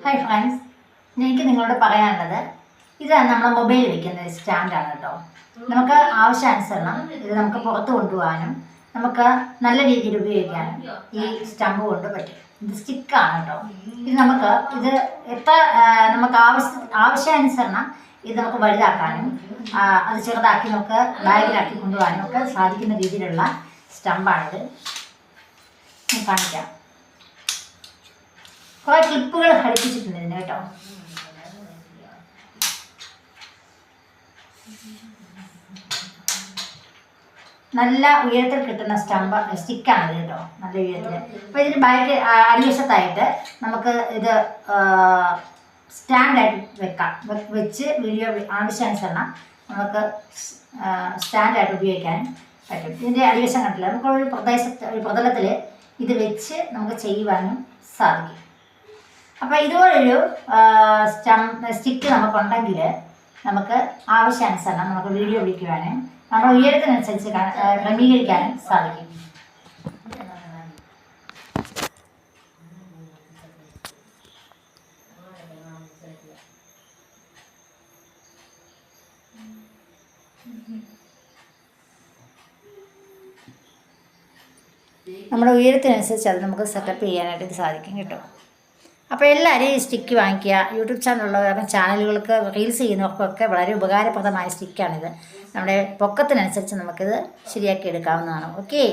Hi friends, എനിക്ക് നിങ്ങളോട് പറയാനുള്ളത് ഇത് നമ്മൾ മൊബൈൽ വയ്ക്കുന്ന ഒരു സ്റ്റാൻഡാണ് കേട്ടോ. നമുക്ക് ആവശ്യാനുസരണം ഇത് നമുക്ക് പുറത്ത് കൊണ്ടുപോകാനും നമുക്ക് നല്ല രീതിയിൽ ഉപയോഗിക്കാനും ഈ സ്റ്റമ്പ് കൊണ്ട് പറ്റും. ഇത് സ്റ്റിക്കാണ് കേട്ടോ. ഇത് എത്ര നമുക്ക് ആവശ്യാനുസരണം ഇത് നമുക്ക് വലുതാക്കാനും അത് ചെറുതാക്കി നമുക്ക് ബാഗിലാക്കി കൊണ്ടുപോകാനും ഒക്കെ സാധിക്കുന്ന രീതിയിലുള്ള സ്റ്റമ്പാണിത്. കാണിക്കാം. കുറേ ക്ലിപ്പുകൾ ഘടിപ്പിച്ചിട്ടുണ്ട് ഇതിന് കേട്ടോ. നല്ല ഉയരത്തിൽ കിട്ടുന്ന സ്റ്റിക്കാണിത് കേട്ടോ, നല്ല ഉയരത്തിൽ. അപ്പോൾ ഇതിന് ബാക്ക് അടിവശത്തായിട്ട് നമുക്ക് ഇത് സ്റ്റാൻഡായിട്ട് വെച്ച് വീഡിയോ ആവശ്യാനുസരണം നമുക്ക് സ്റ്റാൻഡായിട്ട് ഉപയോഗിക്കാൻ പറ്റും. ഇതിൻ്റെ അടിവശം കണ്ടില്ല, നമുക്കൊരു ഒരു പ്രതലത്തിൽ ഇത് വെച്ച് നമുക്ക് ചെയ്യുവാനും സാധിക്കും. അപ്പോൾ ഇതുപോലൊരു സ്റ്റിക്ക് നമുക്കുണ്ടെങ്കിൽ നമുക്ക് ആവശ്യാനുസരണം നമുക്ക് വീഡിയോ പിടിക്കുവാനും നമ്മുടെ ഉയരത്തിനനുസരിച്ച് ക്രമീകരിക്കാനും സാധിക്കും. നമ്മുടെ ഉയരത്തിനനുസരിച്ച് അത് നമുക്ക് സെറ്റപ്പ് ചെയ്യാനായിട്ട് സാധിക്കും കേട്ടോ. അപ്പോൾ എല്ലാവരും ഈ സ്റ്റിക്ക് വാങ്ങിക്കുക. യൂട്യൂബ് ചാനലുള്ളവർക്കും ചാനലുകൾക്ക് റീൽസ് ചെയ്യുന്നവർക്കൊക്കെ വളരെ ഉപകാരപ്രദമായ സ്റ്റിക്കാണിത്. നമ്മുടെ പൊക്കത്തിനനുസരിച്ച് നമുക്കിത് ശരിയാക്കി എടുക്കാവുന്നതാണ്. ഓക്കെ.